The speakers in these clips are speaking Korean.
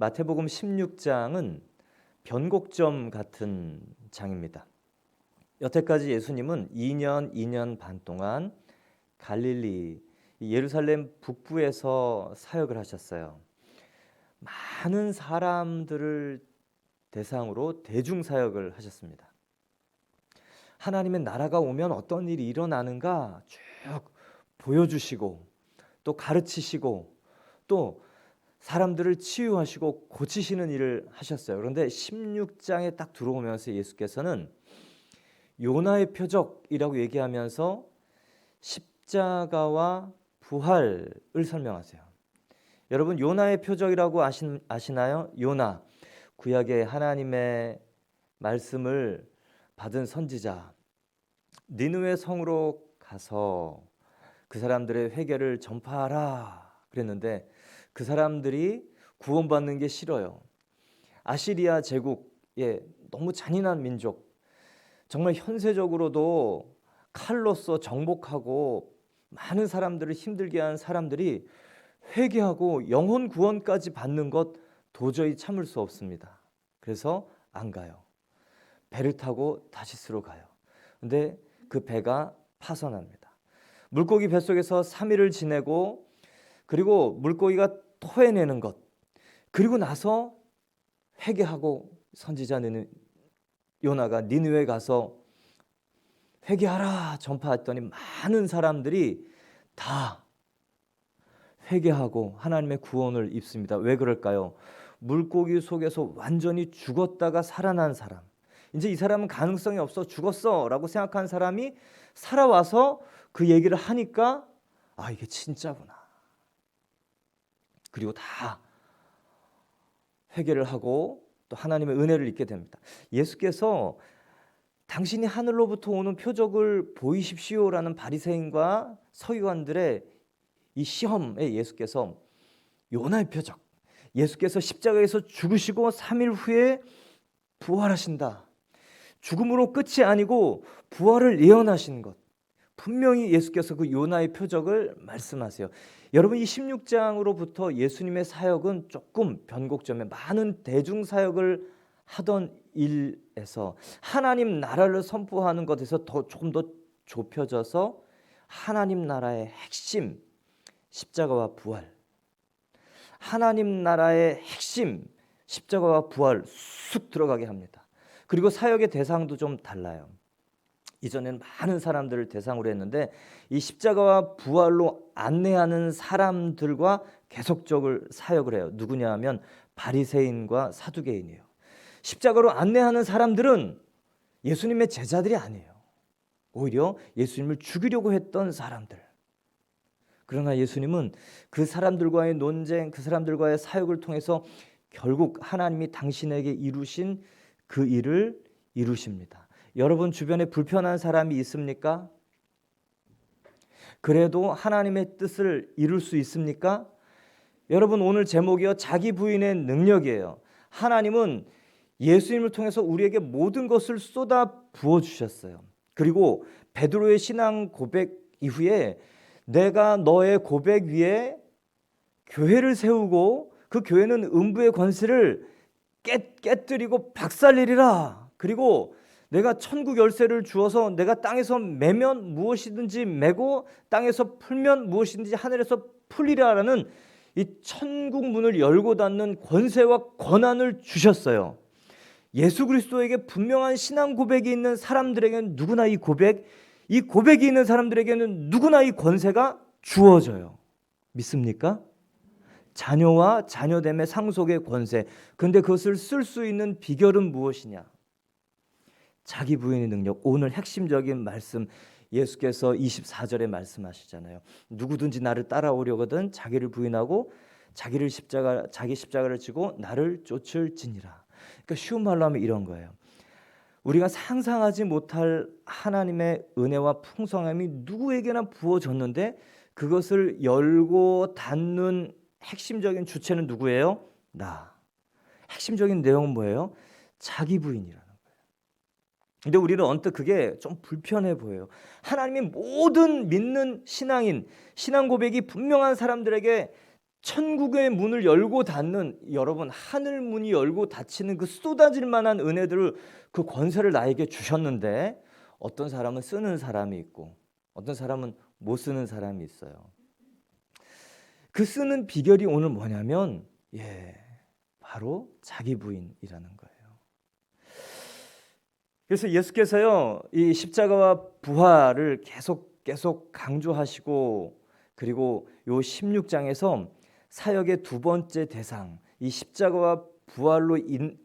마태복음 16장은 변곡점 같은 장입니다. 여태까지 예수님은 2년 반 동안 갈릴리, 예루살렘 북부에서 사역을 하셨어요. 많은 사람들을 대상으로 대중사역을 하셨습니다. 하나님의 나라가 오면 어떤 일이 일어나는가 쭉 보여주시고 또 가르치시고 또 사람들을 치유하시고 고치시는 일을 하셨어요. 그런데 16장에 딱 들어오면서 예수께서는 요나의 표적이라고 얘기하면서 십자가와 부활을 설명하세요. 여러분, 요나의 표적이라고 아시나요? 요나, 구약의 하나님의 말씀을 받은 선지자, 니느웨 성으로 가서 그 사람들의 회개를 전파하라 그랬는데 그 사람들이 구원받는 게 싫어요. 아시리아 제국의 너무 잔인한 민족, 정말 현세적으로도 칼로서 정복하고 많은 사람들을 힘들게 한 사람들이 회개하고 영혼 구원까지 받는 것 도저히 참을 수 없습니다. 그래서 안 가요. 배를 타고 다시스로 가요. 근데 그 배가 파선합니다. 물고기 뱃속에서 3일을 지내고 그리고 물고기가 토해내는 것, 그리고 나서 회개하고 선지자 요나가 니느웨에 가서 회개하라 전파했더니 많은 사람들이 다 회개하고 하나님의 구원을 입습니다. 왜 그럴까요? 물고기 속에서 완전히 죽었다가 살아난 사람, 이제 이 사람은 가능성이 없어 죽었어 라고 생각한 사람이 살아와서 그 얘기를 하니까 아, 이게 진짜구나. 그리고 다 회개를 하고 또 하나님의 은혜를 입게 됩니다. 예수께서 당신이 하늘로부터 오는 표적을 보이십시오라는 바리새인과 서기관들의 이 시험에 예수께서 요나의 표적, 예수께서 십자가에서 죽으시고 3일 후에 부활하신다, 죽음으로 끝이 아니고 부활을 예언하신 것, 분명히 예수께서 그 요나의 표적을 말씀하세요. 여러분, 이 16장으로부터 예수님의 사역은 조금 변곡점에 많은 대중 사역을 하던 일에서 하나님 나라를 선포하는 것에서 조금 더 좁혀져서 하나님 나라의 핵심 십자가와 부활, 하나님 나라의 핵심 십자가와 부활 쑥 들어가게 합니다. 그리고 사역의 대상도 좀 달라요. 이전에는 많은 사람들을 대상으로 했는데 이 십자가와 부활로 안내하는 사람들과 계속적으로 사역을 해요. 누구냐 하면 바리새인과 사두개인이에요. 십자가로 안내하는 사람들은 예수님의 제자들이 아니에요. 오히려 예수님을 죽이려고 했던 사람들. 그러나 예수님은 그 사람들과의 논쟁, 그 사람들과의 사역을 통해서 결국 하나님이 당신에게 이루신 그 일을 이루십니다. 여러분 주변에 불편한 사람이 있습니까? 그래도 하나님의 뜻을 이룰 수 있습니까? 여러분, 오늘 제목이요, 자기 부인의 능력이에요. 하나님은 예수님을 통해서 우리에게 모든 것을 쏟아 부어 주셨어요. 그리고 베드로의 신앙 고백 이후에 내가 너의 고백 위에 교회를 세우고 그 교회는 음부의 권세를 깨뜨리고 박살내리라. 그리고 내가 천국 열쇠를 주어서 내가 땅에서 매면 무엇이든지 매고 땅에서 풀면 무엇이든지 하늘에서 풀리라라는 이 천국 문을 열고 닫는 권세와 권한을 주셨어요. 예수 그리스도에게 분명한 신앙 고백이 있는 사람들에게는 누구나 이 고백이 있는 사람들에게는 누구나 이 권세가 주어져요. 믿습니까? 자녀와 자녀됨의 상속의 권세. 근데 그것을 쓸 수 있는 비결은 무엇이냐? 자기 부인의 능력. 오늘 핵심적인 말씀, 예수께서 24절에 말씀하시잖아요. 누구든지 나를 따라오려거든 자기를 부인하고 자기 십자가를 지고 나를 쫓을지니라. 그러니까 쉬운 말로 하면 이런 거예요. 우리가 상상하지 못할 하나님의 은혜와 풍성함이 누구에게나 부어졌는데 그것을 열고 닫는 핵심적인 주체는 누구예요? 나. 핵심적인 내용은 뭐예요? 자기 부인이라는 거예요. 근데 우리는 언뜻 그게 좀 불편해 보여요. 하나님이 모든 믿는 신앙인, 신앙 고백이 분명한 사람들에게 천국의 문을 열고 닫는, 여러분, 하늘 문이 열고 닫히는 그 쏟아질 만한 은혜들을, 그 권세를 나에게 주셨는데 어떤 사람은 쓰는 사람이 있고 어떤 사람은 못 쓰는 사람이 있어요. 그 쓰는 비결이 오늘 뭐냐면 바로 자기 부인이라는 거예요. 그래서 예수께서요, 이 십자가와 부활을 계속 강조하시고, 그리고 요 16장에서 사역의 두 번째 대상, 이 십자가와 부활로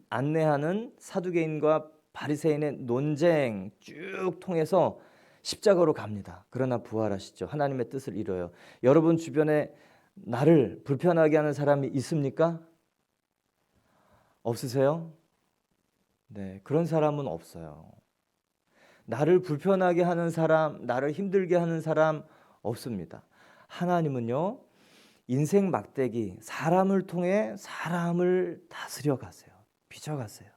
안내하는 사두개인과 바리새인의 논쟁 쭉 통해서 십자가로 갑니다. 그러나 부활하시죠. 하나님의 뜻을 이뤄요. 여러분 주변에 나를 불편하게 하는 사람이 있습니까? 없으세요? 네, 그런 사람은 없어요. 나를 불편하게 하는 사람, 나를 힘들게 하는 사람 없습니다. 하나님은요, 인생 막대기, 사람을 통해 사람을 다스려 가세요. 빚어가세요.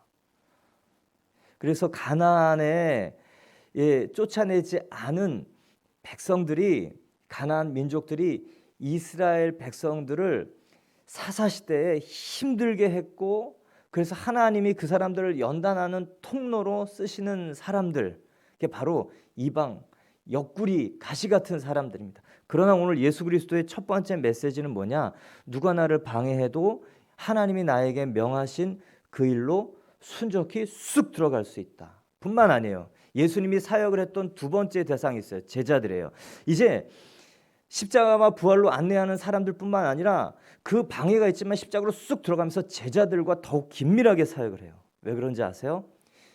그래서 가나안에 쫓아내지 않은 백성들이, 가나안 민족들이 이스라엘 백성들을 사사시대에 힘들게 했고, 그래서 하나님이 그 사람들을 연단하는 통로로 쓰시는 사람들, 그게 바로 이방 옆구리 가시 같은 사람들입니다. 그러나 오늘 예수 그리스도의 첫 번째 메시지는 뭐냐? 누가 나를 방해해도 하나님이 나에게 명하신 그 일로 순적히 쑥 들어갈 수 있다. 뿐만 아니에요. 예수님이 사역을 했던 두 번째 대상이 있어요. 제자들이에요. 이제 십자가와 부활로 안내하는 사람들뿐만 아니라 그 방해가 있지만 십자가로 쑥 들어가면서 제자들과 더욱 긴밀하게 사역을 해요. 왜 그런지 아세요?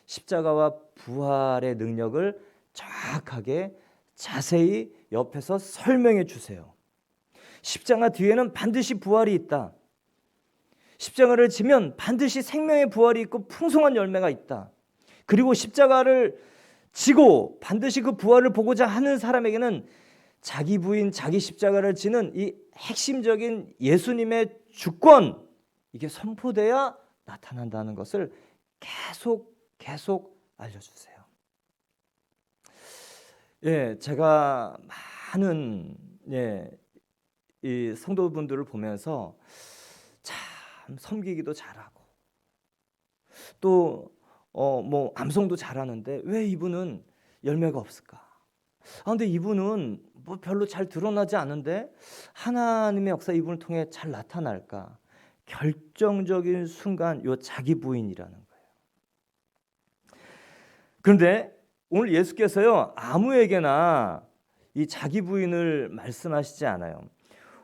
십자가와 부활의 능력을 정확하게 자세히 옆에서 설명해 주세요. 십자가 뒤에는 반드시 부활이 있다. 십자가를 지면 반드시 생명의 부활이 있고 풍성한 열매가 있다. 그리고 십자가를 지고 반드시 그 부활을 보고자 하는 사람에게는 자기 부인, 자기 십자가를 지는 이 핵심적인 예수님의 주권, 이게 선포돼야 나타난다는 것을 계속 알려주세요. 제가 많은 이 성도분들을 보면서 참 섬기기도 잘하고 또 뭐 암송도 잘하는데 왜 이분은 열매가 없을까? 근데 이분은 뭐 별로 잘 드러나지 않는데 하나님의 역사 이분을 통해 잘 나타날까? 결정적인 순간 요 자기 부인이라는 거예요. 그런데 오늘 예수께서요, 아무에게나 이 자기 부인을 말씀하시지 않아요.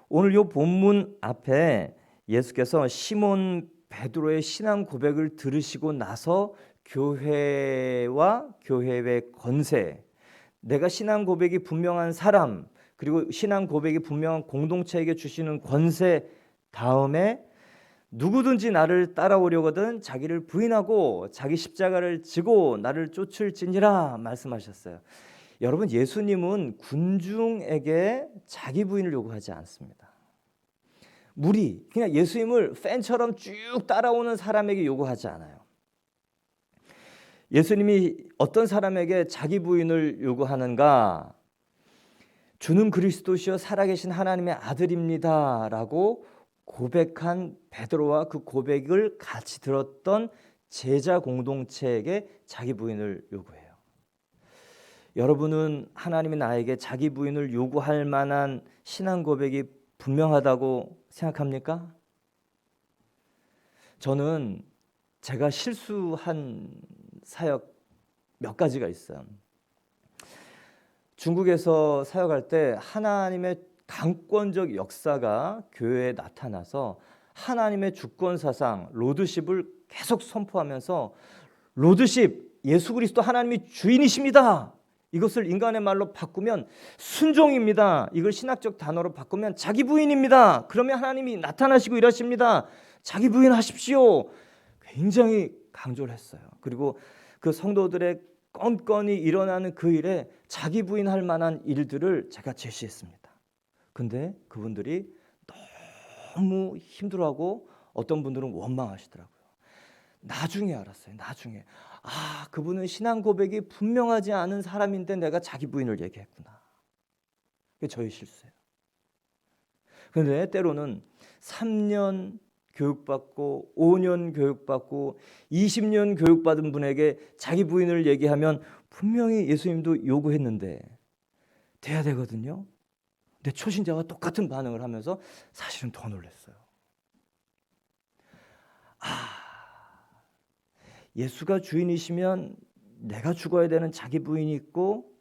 오늘 요 본문 앞에 예수께서 시몬 베드로의 신앙 고백을 들으시고 나서 교회와 교회의 권세, 내가 신앙 고백이 분명한 사람, 그리고 신앙 고백이 분명한 공동체에게 주시는 권세 다음에 누구든지 나를 따라오려거든 자기를 부인하고 자기 십자가를 지고 나를 쫓을지니라 말씀하셨어요. 여러분, 예수님은 군중에게 자기 부인을 요구하지 않습니다. 무리, 그냥 예수님을 팬처럼 쭉 따라오는 사람에게 요구하지 않아요. 예수님이 어떤 사람에게 자기 부인을 요구하는가? 주는 그리스도시요 살아계신 하나님의 아들입니다 라고 고백한 베드로와 그 고백을 같이 들었던 제자 공동체에게 자기 부인을 요구해요. 여러분은 하나님이 나에게 자기 부인을 요구할 만한 신앙 고백이 분명하다고 생각합니까? 저는 제가 실수한 사역 몇 가지가 있어요. 중국에서 사역할 때 하나님의 강권적 역사가 교회에 나타나서 하나님의 주권사상 로드십을 계속 선포하면서 로드십, 예수 그리스도 하나님이 주인이십니다. 이것을 인간의 말로 바꾸면 순종입니다. 이걸 신학적 단어로 바꾸면 자기 부인입니다. 그러면 하나님이 나타나시고 일하십니다. 자기 부인하십시오. 굉장히 강조를 했어요. 그리고 그 성도들의 건건이 일어나는 그 일에 자기 부인할 만한 일들을 제가 제시했습니다. 근데 그분들이 너무 힘들어하고 어떤 분들은 원망하시더라고요. 나중에 알았어요. 나중에. 그분은 신앙 고백이 분명하지 않은 사람인데 내가 자기 부인을 얘기했구나. 그게 저희 실수예요. 그런데 때로는 3년 교육받고 5년 교육받고 20년 교육받은 분에게 자기 부인을 얘기하면 분명히 예수님도 요구했는데 돼야 되거든요. 근데 초신자와 똑같은 반응을 하면서 사실은 더 놀랐어요. 예수가 주인이시면 내가 죽어야 되는 자기 부인이 있고,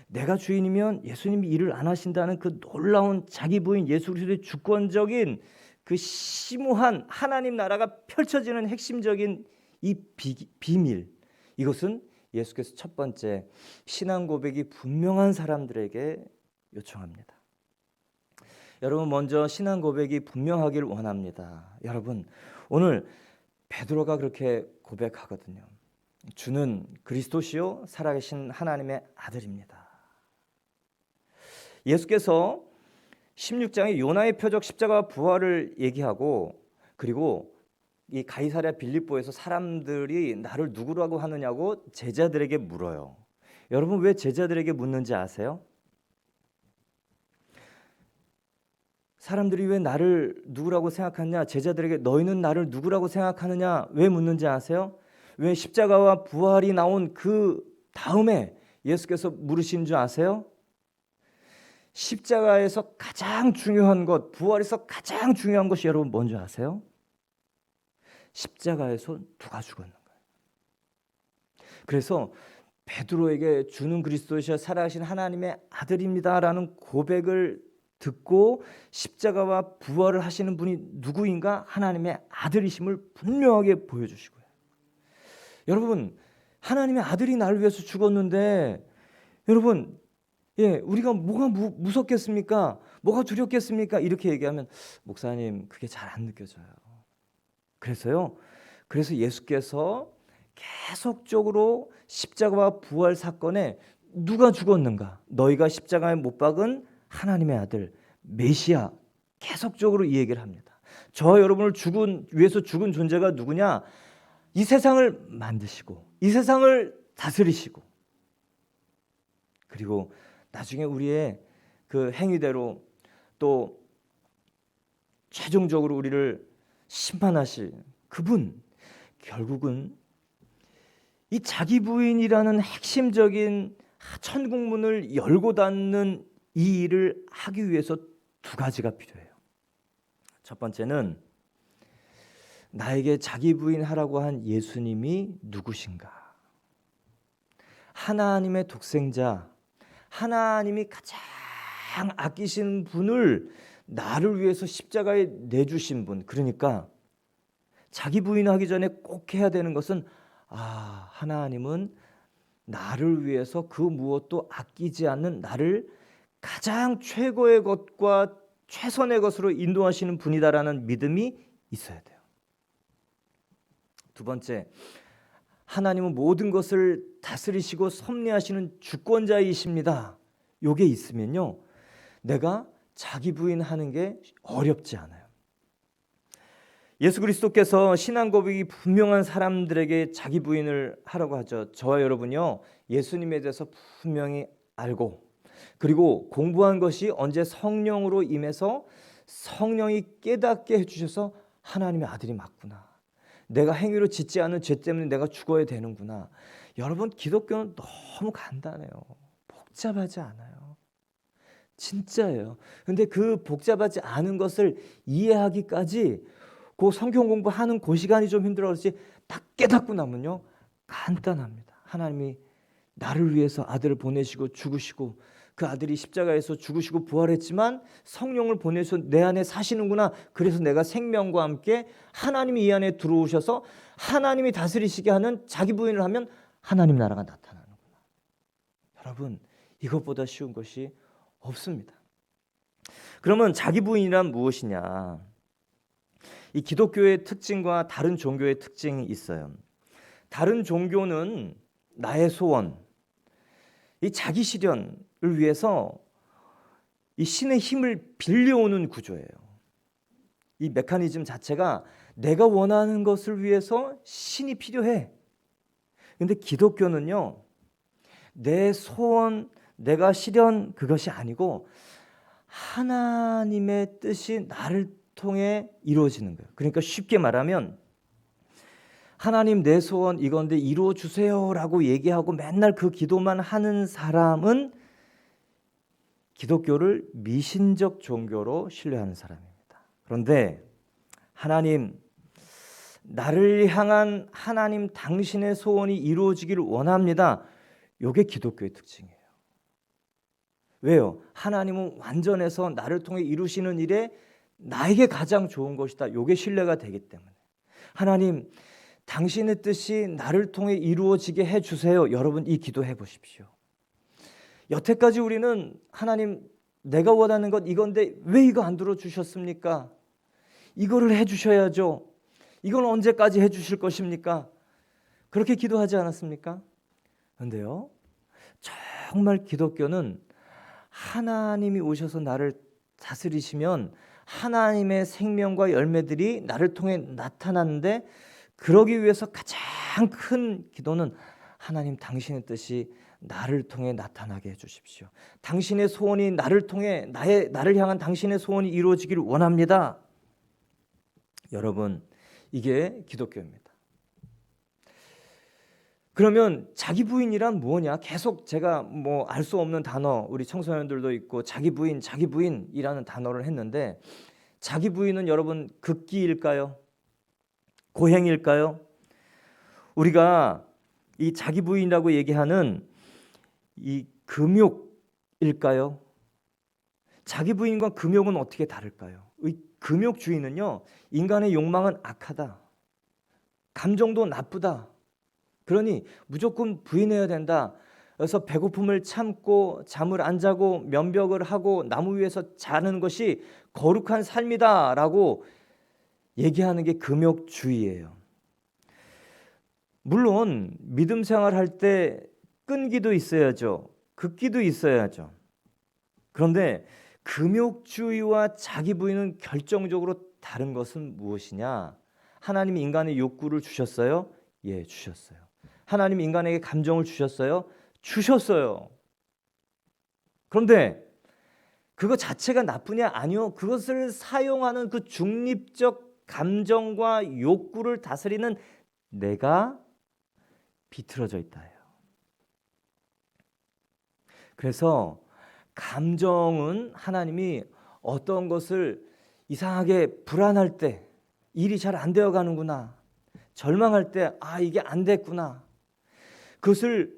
내가 주인이면 예수님이 일을 안 하신다는 그 놀라운 자기 부인 예수 그리스도의 주권적인 그 심오한 하나님 나라가 펼쳐지는 핵심적인 이 비밀, 이것은 예수께서 첫 번째 신앙 고백이 분명한 사람들에게 요청합니다. 여러분, 먼저 신앙 고백이 분명하길 원합니다. 여러분, 오늘 베드로가 그렇게 고백하거든요. 주는 그리스도시요 살아계신 하나님의 아들입니다. 예수께서 16장에 요나의 표적 십자가와 부활을 얘기하고, 그리고 이 가이사랴 빌립보에서 사람들이 나를 누구라고 하느냐고 제자들에게 물어요. 여러분, 왜 제자들에게 묻는지 아세요? 사람들이 왜 나를 누구라고 생각하느냐, 제자들에게 너희는 나를 누구라고 생각하느냐 왜 묻는지 아세요? 왜 십자가와 부활이 나온 그 다음에 예수께서 물으신 줄 아세요? 십자가에서 가장 중요한 것, 부활에서 가장 중요한 것이 여러분 뭔지 아세요? 십자가에서 누가 죽었는가. 그래서 베드로에게 주는 그리스도시여 살아계신 하나님의 아들입니다라는 고백을 듣고 십자가와 부활을 하시는 분이 누구인가, 하나님의 아들이심을 분명하게 보여주시고요. 여러분, 하나님의 아들이 나를 위해서 죽었는데, 여러분, 우리가 뭐가 무섭겠습니까? 뭐가 두렵겠습니까? 이렇게 얘기하면 목사님 그게 잘 안 느껴져요. 그래서 예수께서 계속적으로 십자가와 부활 사건에 누가 죽었는가, 너희가 십자가에 못 박은 하나님의 아들 메시아, 계속적으로 이 얘기를 합니다. 저와 여러분을 위해서 죽은 존재가 누구냐? 이 세상을 만드시고 이 세상을 다스리시고, 그리고 나중에 우리의 그 행위대로 또 최종적으로 우리를 심판하실 그분, 결국은 이 자기 부인이라는 핵심적인 천국문을 열고 닫는 이 일을 하기 위해서 두 가지가 필요해요. 첫 번째는 나에게 자기 부인하라고 한 예수님이 누구신가? 하나님의 독생자, 하나님이 가장 아끼신 분을 나를 위해서 십자가에 내주신 분. 그러니까 자기 부인하기 전에 꼭 해야 되는 것은, 하나님은 나를 위해서 그 무엇도 아끼지 않는 나를 가장 최고의 것과 최선의 것으로 인도하시는 분이다라는 믿음이 있어야 돼요. 두 번째, 하나님은 모든 것을 다스리시고 섭리하시는 주권자이십니다. 요게 있으면요, 내가 자기 부인하는 게 어렵지 않아요. 예수 그리스도께서 신앙 고백이 분명한 사람들에게 자기 부인을 하라고 하죠. 저와 여러분요, 예수님에 대해서 분명히 알고, 그리고 공부한 것이 언제 성령으로 임해서 성령이 깨닫게 해주셔서 하나님의 아들이 맞구나, 내가 행위로 짓지 않은 죄 때문에 내가 죽어야 되는구나. 여러분, 기독교는 너무 간단해요. 복잡하지 않아요. 진짜예요. 근데 그 복잡하지 않은 것을 이해하기까지 그 성경 공부하는 그 시간이 좀 힘들어 그렇지, 딱 깨닫고 나면요 간단합니다. 하나님이 나를 위해서 아들을 보내시고 죽으시고, 그 아들이 십자가에서 죽으시고 부활했지만 성령을 보내서 내 안에 사시는구나. 그래서 내가 생명과 함께 하나님이 이 안에 들어오셔서 하나님이 다스리시게 하는 자기 부인을 하면 하나님 나라가 나타나는구나. 여러분, 이것보다 쉬운 것이 없습니다. 그러면 자기 부인이란 무엇이냐? 이 기독교의 특징과 다른 종교의 특징이 있어요. 다른 종교는 나의 소원, 이 자기 실현을 위해서 이 신의 힘을 빌려오는 구조예요. 이 메커니즘 자체가 내가 원하는 것을 위해서 신이 필요해. 근데 기독교는요, 내 소원, 내가 실현, 그것이 아니고 하나님의 뜻이 나를 통해 이루어지는 거예요. 그러니까 쉽게 말하면 하나님 내 소원 이건데 이루어 주세요라고 얘기하고 맨날 그 기도만 하는 사람은 기독교를 미신적 종교로 신뢰하는 사람입니다. 그런데 하나님, 나를 향한 하나님 당신의 소원이 이루어지기를 원합니다. 이게 기독교의 특징이에요. 왜요? 하나님은 완전해서 나를 통해 이루시는 일에 나에게 가장 좋은 것이다. 이게 신뢰가 되기 때문에. 하나님, 당신의 뜻이 나를 통해 이루어지게 해주세요. 여러분 이 기도해 보십시오. 여태까지 우리는 하나님 내가 원하는 것 이건데 왜 이거 안 들어주셨습니까? 이거를 해주셔야죠. 이건 언제까지 해주실 것입니까? 그렇게 기도하지 않았습니까? 그런데요, 정말 기독교는 하나님이 오셔서 나를 다스리시면 하나님의 생명과 열매들이 나를 통해 나타나는데, 그러기 위해서 가장 큰 기도는 하나님 당신의 뜻이 나를 통해 나타나게 해주십시오. 당신의 소원이 나를 통해 나를 향한 당신의 소원이 이루어지기를 원합니다. 여러분, 이게 기독교입니다. 그러면 자기 부인이란 뭐냐? 계속 제가 알 수 없는 단어, 우리 청소년들도 있고 자기 부인이라는 단어를 했는데, 자기 부인은 여러분 극기일까요? 고행일까요? 우리가 이 자기 부인이라고 얘기하는 이 금욕일까요? 자기 부인과 금욕은 어떻게 다를까요? 이 금욕주의는요, 인간의 욕망은 악하다, 감정도 나쁘다, 그러니 무조건 부인해야 된다. 그래서 배고픔을 참고 잠을 안 자고 면벽을 하고 나무 위에서 자는 것이 거룩한 삶이다라고 얘기하는 게 금욕주의예요. 물론 믿음 생활할 때 끈기도 있어야죠. 극기도 있어야죠. 그런데 금욕주의와 자기 부인은 결정적으로 다른 것은 무엇이냐? 하나님이 인간의 욕구를 주셨어요? 예, 주셨어요. 하나님 인간에게 감정을 주셨어요? 주셨어요. 그런데 그거 자체가 나쁘냐? 아니요. 그것을 사용하는 그 중립적 감정과 욕구를 다스리는 내가 비틀어져 있다예요. 그래서 감정은 하나님이 어떤 것을 이상하게 불안할 때, 일이 잘 안 되어 가는구나, 절망할 때 이게 안 됐구나, 그것을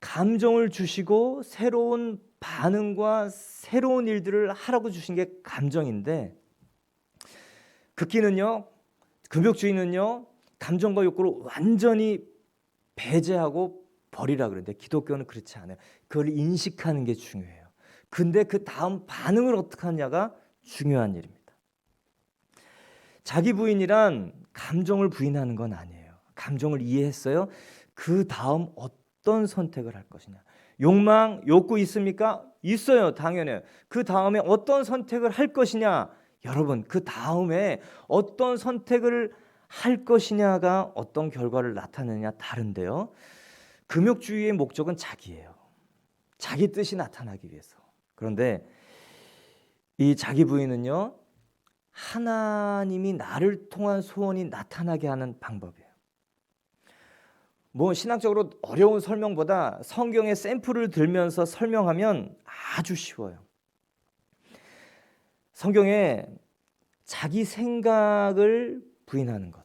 감정을 주시고 새로운 반응과 새로운 일들을 하라고 주신 게 감정인데, 극기는요, 금욕주의는요, 감정과 욕구를 완전히 배제하고 버리라 그러는데, 기독교는 그렇지 않아요. 그걸 인식하는 게 중요해요. 근데 그 다음 반응을 어떻게 하냐가 중요한 일입니다. 자기 부인이란 감정을 부인하는 건 아니에요. 감정을 이해했어요. 그 다음 어떤 선택을 할 것이냐. 욕망, 욕구 있습니까? 있어요. 당연해요. 그 다음에 어떤 선택을 할 것이냐. 여러분, 그 다음에 어떤 선택을 할 것이냐가 어떤 결과를 나타내느냐 다른데요. 금욕주의의 목적은 자기예요. 자기 뜻이 나타나기 위해서. 그런데 이 자기 부인은요, 하나님이 나를 통한 소원이 나타나게 하는 방법이에요. 신학적으로 어려운 설명보다 성경의 샘플을 들면서 설명하면 아주 쉬워요. 성경에 자기 생각을 부인하는 것,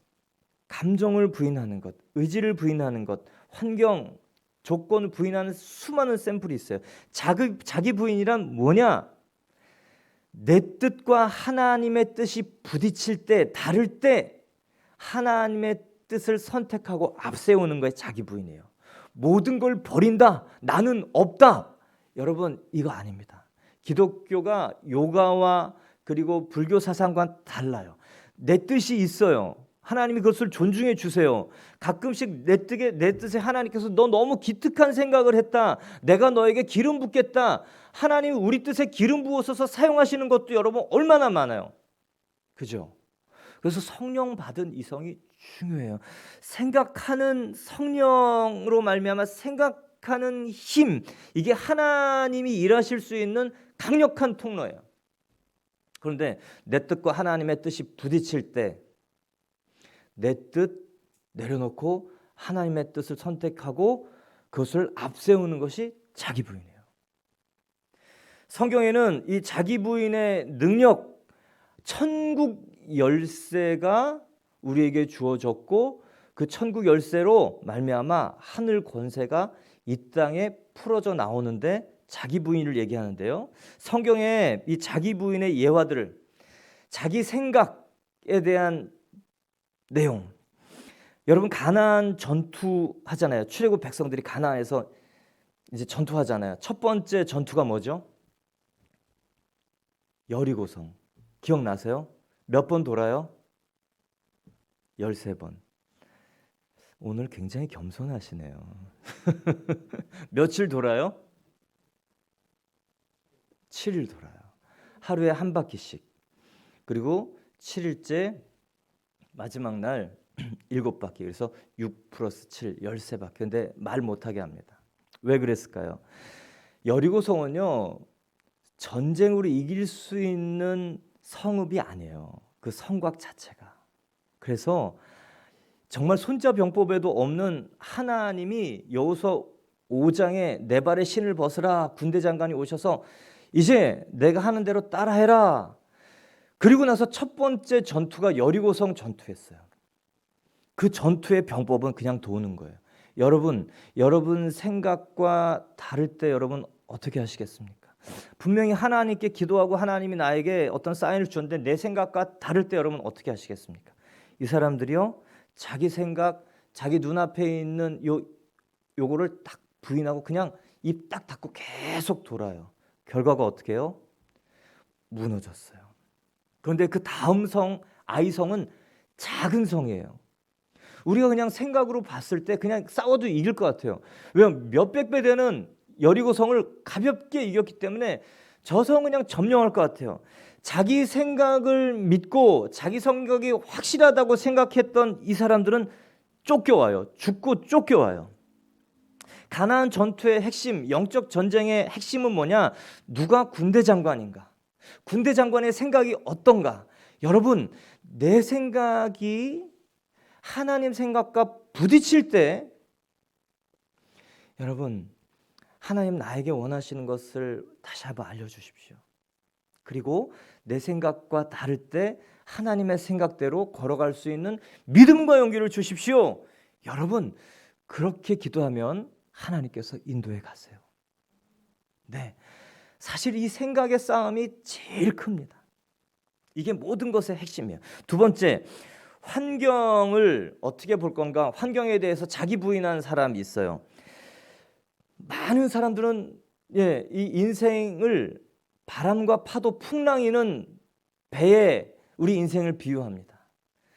감정을 부인하는 것, 의지를 부인하는 것, 환경, 조건을 부인하는 수많은 샘플이 있어요. 자기 부인이란 뭐냐? 내 뜻과 하나님의 뜻이 부딪힐 때, 다를 때 하나님의 뜻을 선택하고 앞세우는 거에 자기 부인이에요. 모든 걸 버린다, 나는 없다. 여러분, 이거 아닙니다. 기독교가 요가와 그리고 불교 사상과는 달라요. 내 뜻이 있어요. 하나님이 그것을 존중해 주세요. 가끔씩 내 뜻에 하나님께서 너 너무 기특한 생각을 했다, 내가 너에게 기름 붓겠다, 하나님이 우리 뜻에 기름 부어서 사용하시는 것도 여러분 얼마나 많아요. 그죠? 그래서 성령 받은 이성이 중요해요. 생각하는 성령으로 말미암아 생각하는 힘, 이게 하나님이 일하실 수 있는 강력한 통로예요. 그런데 내 뜻과 하나님의 뜻이 부딪힐 때 내 뜻 내려놓고 하나님의 뜻을 선택하고 그것을 앞세우는 것이 자기 부인이에요. 성경에는 이 자기 부인의 능력, 천국 열쇠가 우리에게 주어졌고 그 천국 열쇠로 말미암아 하늘 권세가 이 땅에 풀어져 나오는데 자기 부인을 얘기하는데요. 성경에 이 자기 부인의 예화들을 자기 생각에 대한 내용, 여러분 가나안 전투하잖아요. 출애굽 백성들이 가나안에서 이제 전투하잖아요. 첫 번째 전투가 뭐죠? 여리고성. 기억나세요? 몇 번 돌아요? 13번. 오늘 굉장히 겸손하시네요. 며칠 돌아요? 7일 돌아요. 하루에 한 바퀴씩. 그리고 7일째 마지막 날 7바퀴. 그래서 6 플러스 7, 13바퀴. 근데 말 못하게 합니다. 왜 그랬을까요? 여리고성은요, 전쟁으로 이길 수 있는 성읍이 아니에요. 그 성곽 자체가. 그래서 정말 손자병법에도 없는 하나님이 여호수아 5장에 내 발의 신을 벗으라, 군대 장관이 오셔서 이제 내가 하는 대로 따라해라. 그리고 나서 첫 번째 전투가 여리고성 전투였어요. 그 전투의 병법은 그냥 도는 거예요. 여러분 생각과 다를 때 여러분 어떻게 하시겠습니까? 분명히 하나님께 기도하고 하나님이 나에게 어떤 사인을 주었는데 내 생각과 다를 때 여러분 어떻게 하시겠습니까? 이 사람들이요, 자기 생각, 자기 눈앞에 있는 요거를 딱 부인하고 그냥 입 딱 닫고 계속 돌아요. 결과가 어떻게 해요? 무너졌어요. 그런데 그 다음 성 아이성은 작은 성이에요. 우리가 그냥 생각으로 봤을 때 그냥 싸워도 이길 것 같아요. 왜냐하면 몇백 배 되는 여리고성을 가볍게 이겼기 때문에 저 성은 그냥 점령할 것 같아요. 자기 생각을 믿고 자기 생각이 확실하다고 생각했던 이 사람들은 쫓겨와요. 죽고 쫓겨와요. 가나안 전투의 핵심, 영적 전쟁의 핵심은 뭐냐? 누가 군대 장관인가? 군대 장관의 생각이 어떤가? 여러분, 내 생각이 하나님 생각과 부딪힐 때 여러분, 하나님 나에게 원하시는 것을 다시 한번 알려주십시오. 그리고 내 생각과 다를 때 하나님의 생각대로 걸어갈 수 있는 믿음과 용기를 주십시오. 여러분, 그렇게 기도하면 하나님께서 인도해 가세요. 네, 사실 이 생각의 싸움이 제일 큽니다. 이게 모든 것의 핵심이에요. 두 번째, 환경을 어떻게 볼 건가? 환경에 대해서 자기 부인하는 사람이 있어요. 많은 사람들은 이 인생을 바람과 파도, 풍랑이는 배에 우리 인생을 비유합니다.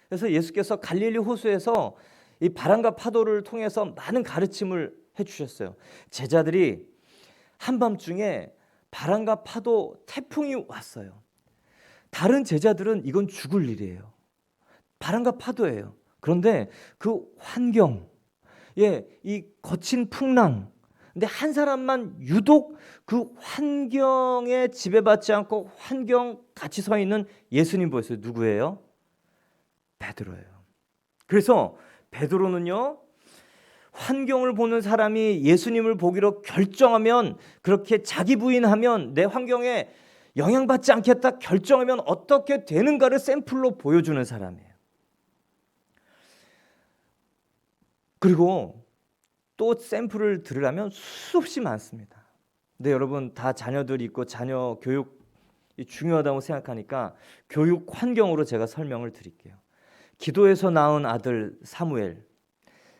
그래서 예수께서 갈릴리 호수에서 이 바람과 파도를 통해서 많은 가르침을 해주셨어요. 제자들이 한밤중에 바람과 파도, 태풍이 왔어요. 다른 제자들은 이건 죽을 일이에요. 바람과 파도예요. 그런데 그 환경, 이 거친 풍랑, 근데 한 사람만 유독 그 환경에 지배받지 않고 환경 같이 서 있는 예수님 보였어요. 누구예요? 베드로예요. 그래서 베드로는요, 환경을 보는 사람이 예수님을 보기로 결정하면, 그렇게 자기 부인하면, 내 환경에 영향받지 않겠다 결정하면 어떻게 되는가를 샘플로 보여주는 사람이에요. 그리고 또 샘플을 들으려면 수없이 많습니다. 근데 여러분 다 자녀들이 있고 자녀 교육이 중요하다고 생각하니까 교육 환경으로 제가 설명을 드릴게요. 기도에서 낳은 아들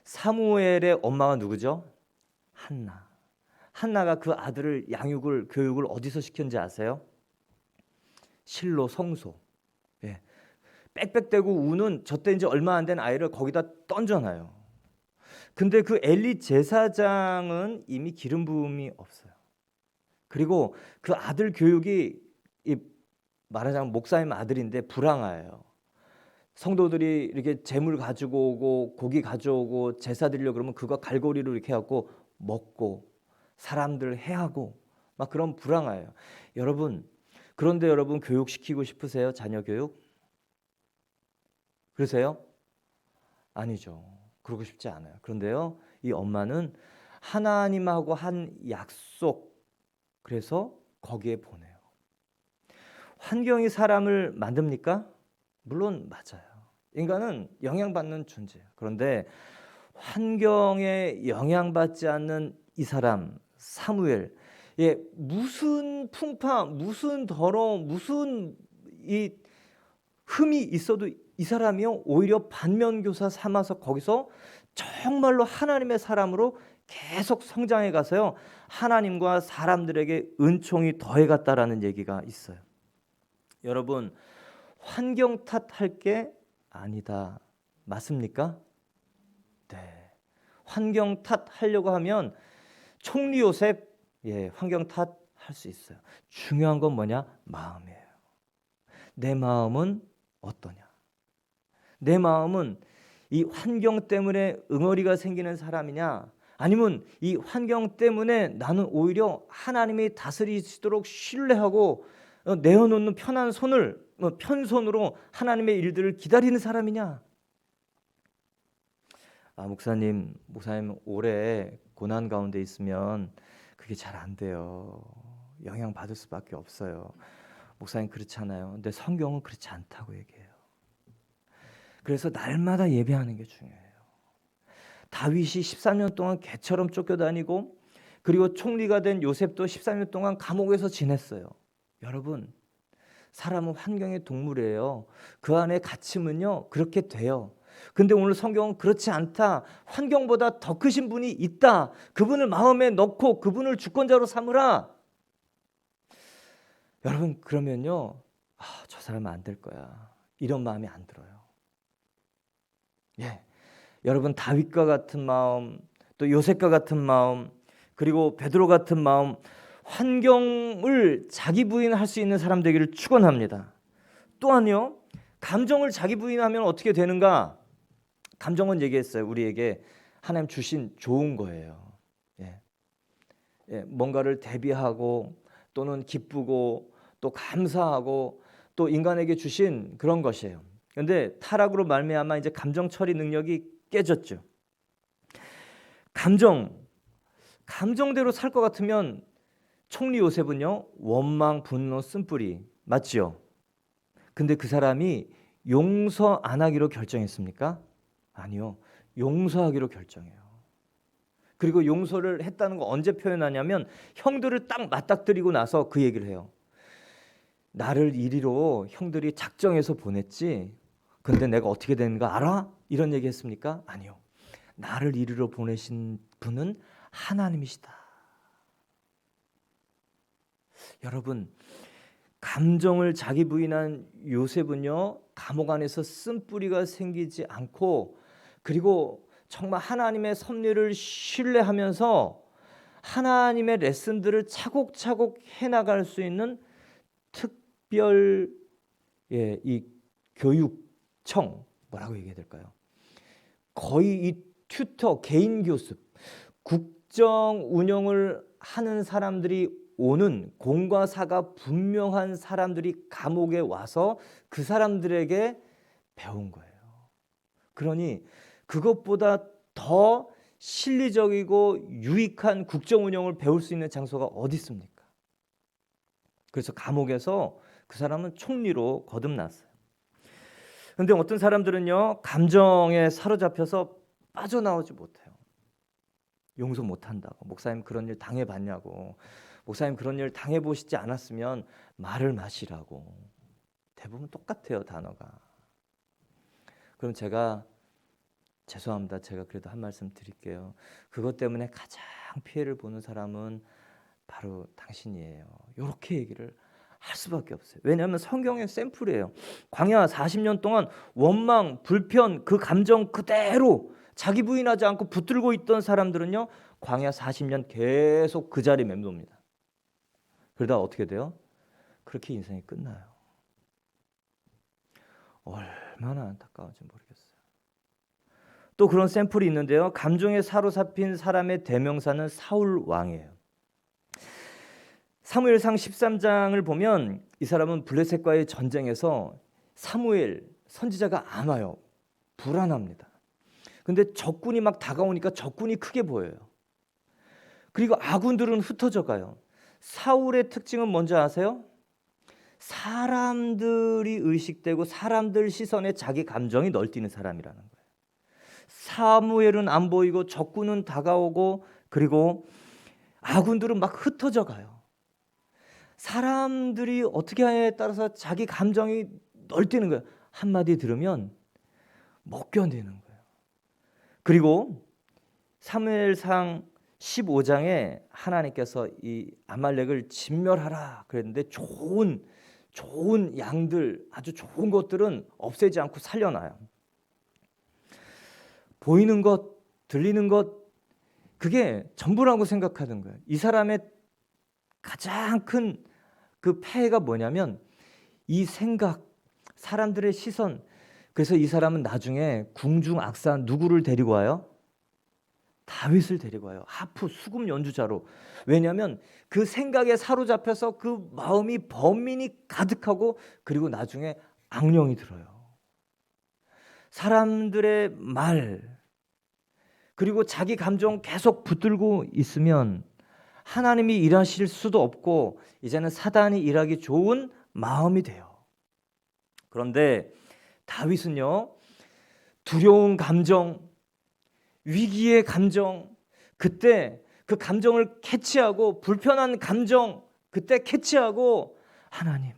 사무엘의 엄마가 누구죠? 한나가 그 아들을 양육을, 교육을 어디서 시켰는지 아세요? 실로, 성소. 빽빽대고 우는 저때 이제 얼마 안 된 아이를 거기다 던져놔요. 근데 그 엘리 제사장은 이미 기름 부음이 없어요. 그리고 그 아들 교육이 말하자면 목사님 아들인데 불황아예요. 성도들이 이렇게 재물 가지고 오고 고기 가져오고 제사 드리려고 그러면 그거 갈고리로 이렇게 해갖고 먹고 사람들 해하고 막 그런 불황아예요. 여러분, 그런데 여러분 교육시키고 싶으세요? 자녀 교육? 그러세요? 아니죠. 그러고 싶지 않아요. 그런데요, 이 엄마는 하나님하고 한 약속, 그래서 거기에 보내요. 환경이 사람을 만듭니까? 물론 맞아요. 인간은 영향받는 존재예요. 그런데 환경에 영향받지 않는 이 사람 사무엘, 무슨 풍파, 무슨 더러움, 무슨 이 흠이 있어도 이 사람이요 오히려 반면교사 삼아서 거기서 정말로 하나님의 사람으로 계속 성장해 가서요 하나님과 사람들에게 은총이 더해갔다라는 얘기가 있어요. 여러분, 환경 탓할 게 아니다. 맞습니까? 네. 환경 탓하려고 하면 총리 요셉 환경 탓할 수 있어요. 중요한 건 뭐냐? 마음이에요. 내 마음은 어떠냐? 내 마음은 이 환경 때문에 응어리가 생기는 사람이냐? 아니면 이 환경 때문에 나는 오히려 하나님이 다스리시도록 신뢰하고 내어놓는 편한 손을 편손으로 하나님의 일들을 기다리는 사람이냐? 목사님 오래 고난 가운데 있으면 그게 잘 안 돼요. 영향 받을 수밖에 없어요. 목사님 그렇잖아요. 근데 성경은 그렇지 않다고 얘기해요. 그래서 날마다 예배하는 게 중요해요. 다윗이 13년 동안 개처럼 쫓겨다니고, 그리고 총리가 된 요셉도 13년 동안 감옥에서 지냈어요. 여러분, 사람은 환경의 동물이에요. 그 안에 갇히면요 그렇게 돼요. 근데 오늘 성경은 그렇지 않다. 환경보다 더 크신 분이 있다. 그분을 마음에 넣고 그분을 주권자로 삼으라. 여러분, 그러면요 저 사람은 안 될 거야, 이런 마음이 안 들어요. 여러분, 다윗과 같은 마음, 또 요셉과 같은 마음, 그리고 베드로 같은 마음, 환경을 자기 부인할 수 있는 사람 되기를 축원합니다. 또한요, 감정을 자기 부인하면 어떻게 되는가? 감정은 얘기했어요. 우리에게 하나님 주신 좋은 거예요. 뭔가를 대비하고 또는 기쁘고 또 감사하고 또 인간에게 주신 그런 것이에요. 그런데 타락으로 말미암아 이제 감정 처리 능력이 깨졌죠. 감정대로 살 것 같으면 총리 요셉은요 원망, 분노, 쓴뿌리 맞지요? 근데 그 사람이 용서 안 하기로 결정했습니까? 아니요. 용서하기로 결정해요. 그리고 용서를 했다는 거 언제 표현하냐면 형들을 딱 맞닥뜨리고 나서 그 얘기를 해요. 나를 이리로 형들이 작정해서 보냈지, 근데 내가 어떻게 되는가 알아? 이런 얘기 했습니까? 아니요. 나를 이리로 보내신 분은 하나님이시다. 여러분, 감정을 자기 부인한 요셉은요 감옥 안에서 쓴뿌리가 생기지 않고, 그리고 정말 하나님의 섭리를 신뢰하면서 하나님의 레슨들을 차곡차곡 해나갈 수 있는 특별 이 교육청, 뭐라고 얘기해야 될까요? 거의 이 튜터, 개인 교습, 국정 운영을 하는 사람들이 오는 공과 사가 분명한 사람들이 감옥에 와서 그 사람들에게 배운 거예요. 그러니 그것보다 더 실리적이고 유익한 국정 운영을 배울 수 있는 장소가 어디 있습니까? 그래서 감옥에서 그 사람은 총리로 거듭났어요. 그런데 어떤 사람들은요 감정에 사로잡혀서 빠져나오지 못해요. 용서 못한다고. 목사님 그런 일 당해봤냐고. 목사님 그런 일 당해보시지 않았으면 말을 마시라고. 대부분 똑같아요, 단어가. 그럼 제가 죄송합니다. 제가 그래도 한 말씀 드릴게요. 그것 때문에 가장 피해를 보는 사람은 바로 당신이에요. 이렇게 얘기를 할 수밖에 없어요. 왜냐하면 성경의 샘플이에요. 광야 40년 동안 원망, 불편, 그 감정 그대로 자기 부인하지 않고 붙들고 있던 사람들은요 광야 40년 계속 그 자리에 맴돕니다. 그러다 어떻게 돼요? 그렇게 인생이 끝나요. 얼마나 안타까운지 모르겠어요. 또 그런 샘플이 있는데요. 감정에 사로잡힌 사람의 대명사는 사울 왕이에요. 사무엘상 13장을 보면 이 사람은 블레셋과의 전쟁에서 사무엘 선지자가 안 와요. 불안합니다. 근데 적군이 막 다가오니까 적군이 크게 보여요. 그리고 아군들은 흩어져 가요. 사울의 특징은 뭔지 아세요? 사람들이 의식되고 사람들 시선에 자기 감정이 널뛰는 사람이라는 거예요. 사무엘은 안 보이고 적군은 다가오고 그리고 아군들은 막 흩어져 가요. 사람들이 어떻게 하냐에 따라서 자기 감정이 널뛰는 거예요. 한마디 들으면 못 견디는 거예요. 그리고 사무엘상 15장에 하나님께서 이 아말렉을 진멸하라 그랬는데 좋은 양들, 아주 좋은 것들은 없애지 않고 살려놔요. 보이는 것, 들리는 것, 그게 전부라고 생각하는 거예요. 이 사람의 가장 큰 그 폐해가 뭐냐면 이 생각, 사람들의 시선. 그래서 이 사람은 나중에 궁중악사 누구를 데리고 와요? 다윗을 데리고 와요. 하프, 수금 연주자로. 왜냐하면 그 생각에 사로잡혀서 그 마음이 번민이 가득하고 그리고 나중에 악령이 들어요. 사람들의 말 그리고 자기 감정 계속 붙들고 있으면 하나님이 일하실 수도 없고 이제는 사단이 일하기 좋은 마음이 돼요. 그런데 다윗은요, 두려운 감정, 위기의 감정, 그때 그 감정을 캐치하고 불편한 감정 그때 캐치하고 하나님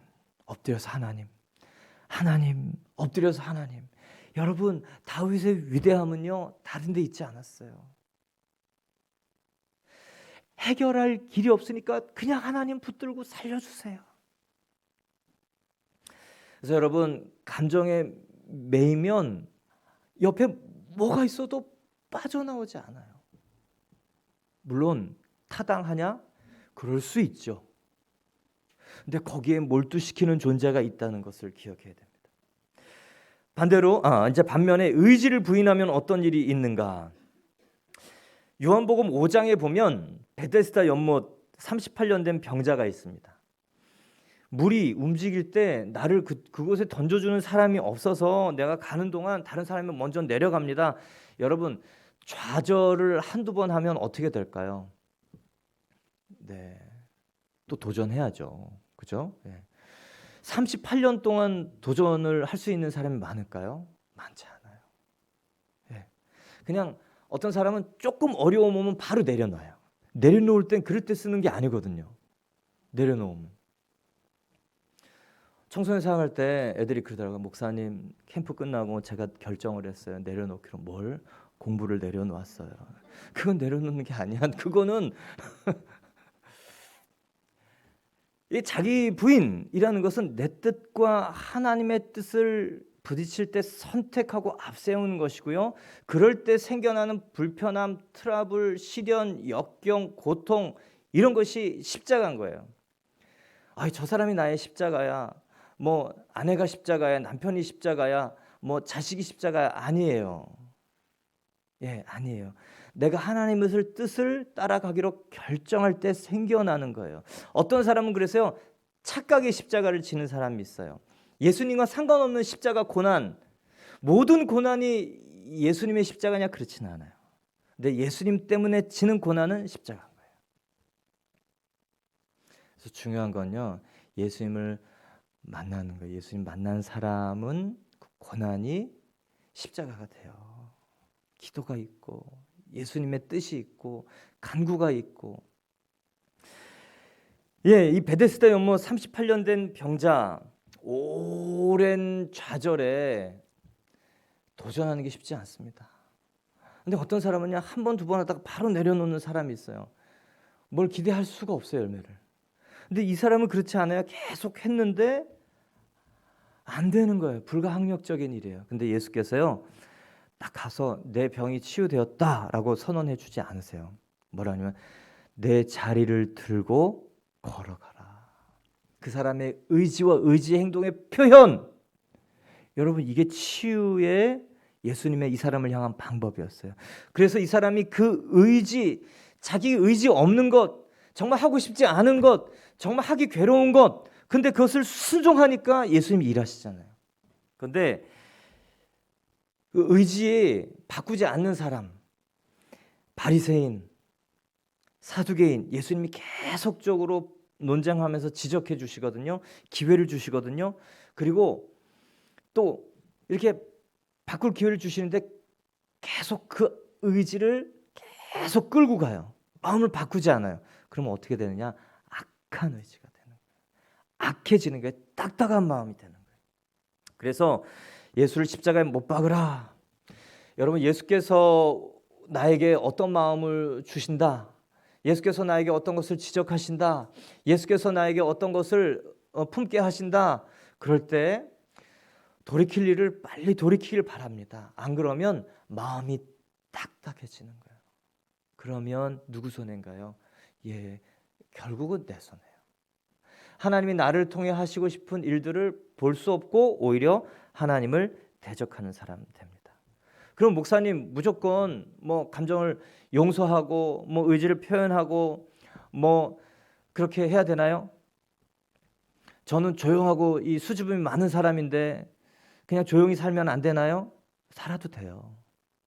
엎드려서 하나님 엎드려서 하나님. 여러분, 다윗의 위대함은요 다른 데 있지 않았어요. 해결할 길이 없으니까 그냥 하나님 붙들고 살려주세요. 그래서 여러분, 감정에 매이면 옆에 뭐가 있어도 빠져나오지 않아요. 물론 타당하냐? 그럴 수 있죠. 근데 거기에 몰두시키는 존재가 있다는 것을 기억해야 됩니다. 반대로 이제 반면에 의지를 부인하면 어떤 일이 있는가? 요한복음 5장에 보면 베데스다 연못 38년 된 병자가 있습니다. 물이 움직일 때 나를 그곳에 던져주는 사람이 없어서 내가 가는 동안 다른 사람이 먼저 내려갑니다. 여러분, 좌절을 한두 번 하면 어떻게 될까요? 네, 또 도전해야죠. 그죠? 네. 38년 동안 도전을 할 수 있는 사람이 많을까요? 많지 않아요. 네. 그냥 어떤 사람은 조금 어려움 오면 바로 내려놔요. 내려놓을 땐 그럴 때 쓰는 게 아니거든요. 내려놓으면. 청소년 생활할 때 애들이 그러더라고요. 목사님, 캠프 끝나고 제가 결정을 했어요. 내려놓기로. 뭘? 공부를 내려놓았어요. 그건 내려놓는 게 아니야. 그거는 이 자기 부인이라는 것은 내 뜻과 하나님의 뜻을 부딪힐 때 선택하고 앞세우는 것이고요. 그럴 때 생겨나는 불편함, 트러블, 시련, 역경, 고통 이런 것이 십자가인 거예요. 저 사람이 나의 십자가야. 뭐 아내가 십자가야, 남편이 십자가야, 뭐 자식이 십자가야. 아니에요. 예, 아니에요. 내가 하나님의 뜻을 따라가기로 결정할 때 생겨나는 거예요. 어떤 사람은 그래서요, 착각의 십자가를 지는 사람이 있어요. 예수님과 상관없는 십자가 고난, 모든 고난이 예수님의 십자가냐? 그렇지는 않아요. 근데 예수님 때문에 지는 고난은 십자가인 거예요. 그래서 중요한 건요, 예수님을 만나는 거예요. 예수님 만난 사람은 그 고난이 십자가가 돼요. 기도가 있고 예수님의 뜻이 있고 간구가 있고. 예, 이 베데스다 연못 38년 된 병자, 오랜 좌절에 도전하는 게 쉽지 않습니다. 근데 어떤 사람은요, 한 번, 두 번 하다가 바로 내려놓는 사람이 있어요. 뭘 기대할 수가 없어요, 열매를. 근데 이 사람은 그렇지 않아요. 계속 했는데 안 되는 거예요. 불가항력적인 일이에요. 근데 예수께서요, 딱 가서 내 병이 치유되었다라고 선언해 주지 않으세요. 뭐라냐면 내 자리를 들고 걸어가라. 그 사람의 의지와 의지 행동의 표현. 여러분, 이게 치유의 예수님의 이 사람을 향한 방법이었어요. 그래서 이 사람이 그 의지, 자기 의지 없는 것, 정말 하고 싶지 않은 것, 정말 하기 괴로운 것, 근데 그것을 순종하니까 예수님이 일하시잖아요. 그런데 그 의지에 바꾸지 않는 사람, 바리새인, 사두개인, 예수님이 계속적으로 논쟁하면서 지적해 주시거든요. 기회를 주시거든요. 그리고 또 이렇게 바꿀 기회를 주시는데 계속 그 의지를 계속 끌고 가요. 마음을 바꾸지 않아요. 그러면 어떻게 되느냐? 악한 의지가 되는 거예요. 악해지는 게 딱딱한 마음이 되는 거예요. 그래서 예수를 십자가에 못 박으라. 여러분, 예수께서 나에게 어떤 마음을 주신다, 예수께서 나에게 어떤 것을 지적하신다, 예수께서 나에게 어떤 것을 품게 하신다, 그럴 때 돌이킬 일을 빨리 돌이키길 바랍니다. 안 그러면 마음이 딱딱해지는 거예요. 그러면 누구 손해인가요? 결국은 내 손해예요. 하나님이 나를 통해 하시고 싶은 일들을 볼 수 없고 오히려 하나님을 대적하는 사람 됩니다. 그럼 목사님, 무조건 뭐 감정을 용서하고 뭐 의지를 표현하고 뭐 그렇게 해야 되나요? 저는 조용하고 이 수줍음이 많은 사람인데 그냥 조용히 살면 안 되나요? 살아도 돼요.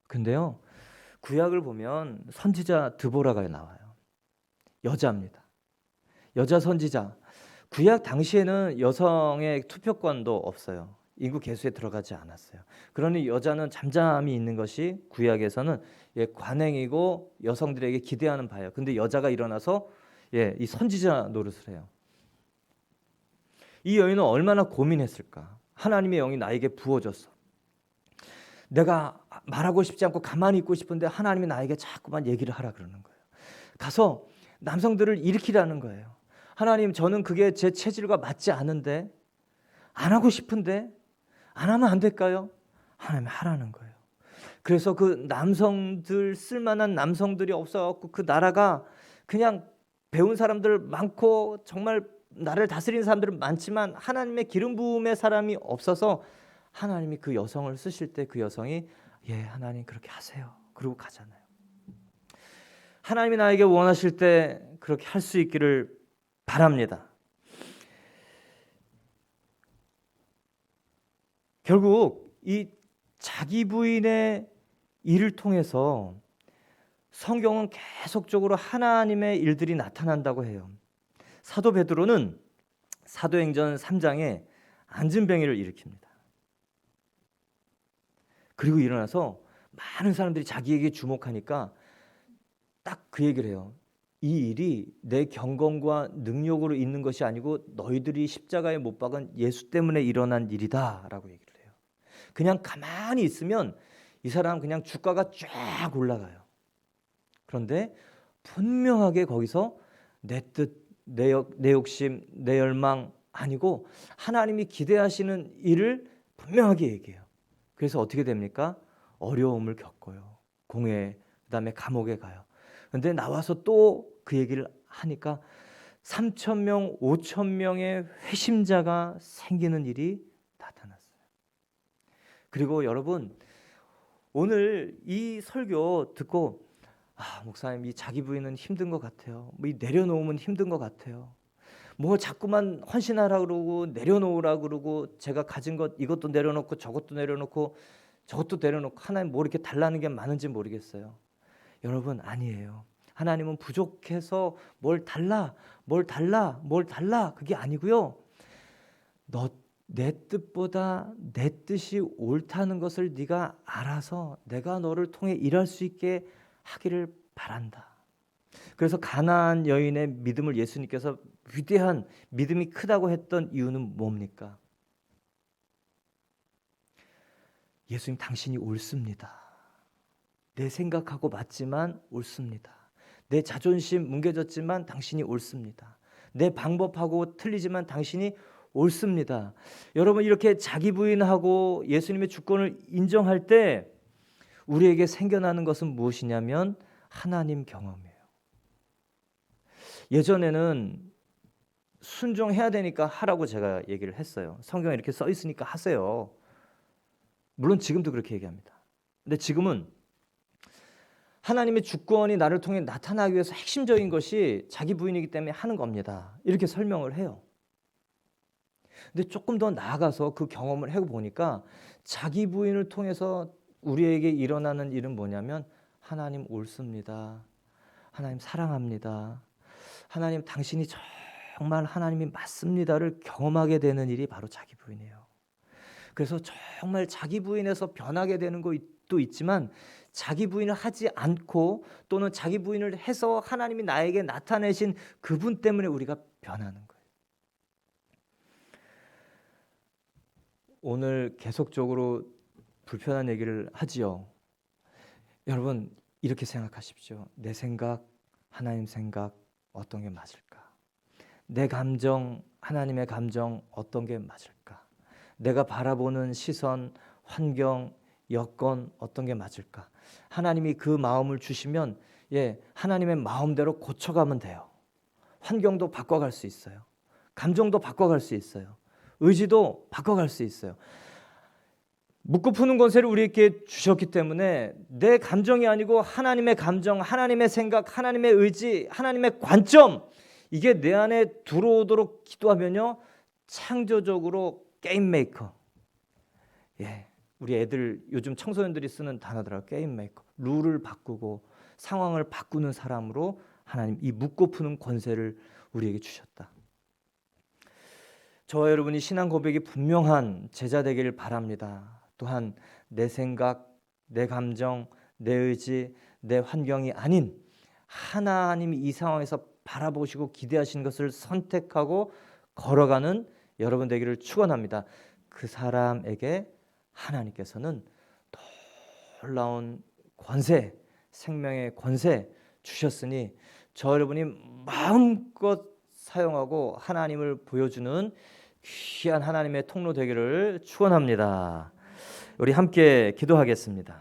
근데요, 구약을 보면 선지자 드보라가 나와요. 여자입니다. 여자 선지자. 구약 당시에는 여성의 투표권도 없어요. 인구 계수에 들어가지 않았어요. 그러니 여자는 잠잠히 있는 것이 구약에서는 관행이고 여성들에게 기대하는 바예요. 근데 여자가 일어나서 이 선지자 노릇을 해요. 이 여인은 얼마나 고민했을까? 하나님의 영이 나에게 부어졌어. 내가 말하고 싶지 않고 가만히 있고 싶은데 하나님이 나에게 자꾸만 얘기를 하라 그러는 거예요. 가서 남성들을 일으키라는 거예요. 하나님, 저는 그게 제 체질과 맞지 않은데, 안 하고 싶은데 안 하면 안 될까요? 하나님이 하라는 거예요. 그래서 그 남성들, 쓸만한 남성들이 없어갖고 그 나라가 그냥 배운 사람들 많고 정말 나라를 다스리는 사람들은 많지만 하나님의 기름 부음의 사람이 없어서 하나님이 그 여성을 쓰실 때 그 여성이 하나님 그렇게 하세요. 그러고 가잖아요. 하나님이 나에게 원하실 때 그렇게 할 수 있기를 바랍니다. 결국 이 자기 부인의 일을 통해서 성경은 계속적으로 하나님의 일들이 나타난다고 해요. 사도 베드로는 사도행전 3장에 안진뱅이를 일으킵니다. 그리고 일어나서 많은 사람들이 자기에게 주목하니까 딱 그 얘기를 해요. 이 일이 내 경건과 능력으로 있는 것이 아니고 너희들이 십자가에 못 박은 예수 때문에 일어난 일이다 라고 얘기를 해요. 그냥 가만히 있으면 이 사람 그냥 주가가 쫙 올라가요. 그런데 분명하게 거기서 내 뜻, 내 욕심, 내 열망 아니고 하나님이 기대하시는 일을 분명하게 얘기해요. 그래서 어떻게 됩니까? 어려움을 겪어요. 공회, 그다음에 감옥에 가요. 그런데 나와서 또 그 얘기를 하니까 3,000명, 5,000명의 회심자가 생기는 일이 나타났어요. 그리고 여러분, 오늘 이 설교 듣고 목사님, 이 자기 부인은 힘든 것 같아요. 뭐 이 내려놓으면 힘든 것 같아요. 뭐 자꾸만 헌신하라 그러고 내려놓으라 그러고 제가 가진 것 이것도 내려놓고 저것도 내려놓고 저것도 내려놓고 하나님 뭐 이렇게 달라는 게 많은지 모르겠어요. 여러분, 아니에요. 하나님은 부족해서 뭘 달라 그게 아니고요. 내 뜻보다 내 뜻이 옳다는 것을 네가 알아서 내가 너를 통해 일할 수 있게 하기를 바란다. 그래서 가나안 여인의 믿음을 예수님께서 위대한 믿음이 크다고 했던 이유는 뭡니까? 예수님, 당신이 옳습니다. 내 생각하고 맞지만 옳습니다. 내 자존심 뭉개졌지만 당신이 옳습니다. 내 방법하고 틀리지만 당신이 옳습니다. 여러분, 이렇게 자기 부인하고 예수님의 주권을 인정할 때 우리에게 생겨나는 것은 무엇이냐면 하나님 경험이에요. 예전에는 순종해야 되니까 하라고 제가 얘기를 했어요. 성경에 이렇게 써 있으니까 하세요. 물론 지금도 그렇게 얘기합니다. 근데 지금은 하나님의 주권이 나를 통해 나타나기 위해서 핵심적인 것이 자기 부인이기 때문에 하는 겁니다. 이렇게 설명을 해요. 근데 조금 더 나아가서 그 경험을 해보니까 자기 부인을 통해서 우리에게 일어나는 일은 뭐냐면 하나님 옳습니다. 하나님 사랑합니다. 하나님 당신이 정말 하나님이 맞습니다를 경험하게 되는 일이 바로 자기 부인이에요. 그래서 정말 자기 부인에서 변하게 되는 것도 있지만 자기 부인을 하지 않고 또는 자기 부인을 해서 하나님이 나에게 나타내신 그분 때문에 우리가 변하는 거예요. 오늘 계속적으로 불편한 얘기를 하지요. 여러분 이렇게 생각하십시오. 내 생각, 하나님 생각 어떤 게 맞을까? 내 감정, 하나님의 감정 어떤 게 맞을까? 내가 바라보는 시선, 환경, 여건 어떤 게 맞을까? 하나님이 그 마음을 주시면 하나님의 마음대로 고쳐가면 돼요. 환경도 바꿔갈 수 있어요. 감정도 바꿔갈 수 있어요. 의지도 바꿔갈 수 있어요. 묻고 푸는 권세를 우리에게 주셨기 때문에 내 감정이 아니고 하나님의 감정, 하나님의 생각, 하나님의 의지, 하나님의 관점 이게 내 안에 들어오도록 기도하면요 창조적으로 게임 메이커. 우리 애들 요즘 청소년들이 쓰는 단어더라고요. 게임 메이커. 룰을 바꾸고 상황을 바꾸는 사람으로 하나님 이 묻고 푸는 권세를 우리에게 주셨다. 저와 여러분이 신앙 고백이 분명한 제자 되기를 바랍니다. 또한 내 생각, 내 감정, 내 의지, 내 환경이 아닌 하나님이 이 상황에서 바라보시고 기대하시는 것을 선택하고 걸어가는 여러분 되기를 축원합니다. 그 사람에게 하나님께서는 놀라운 권세, 생명의 권세 주셨으니 저 여러분이 마음껏 사용하고 하나님을 보여주는 귀한 하나님의 통로 되기를 축원합니다. 우리 함께 기도하겠습니다.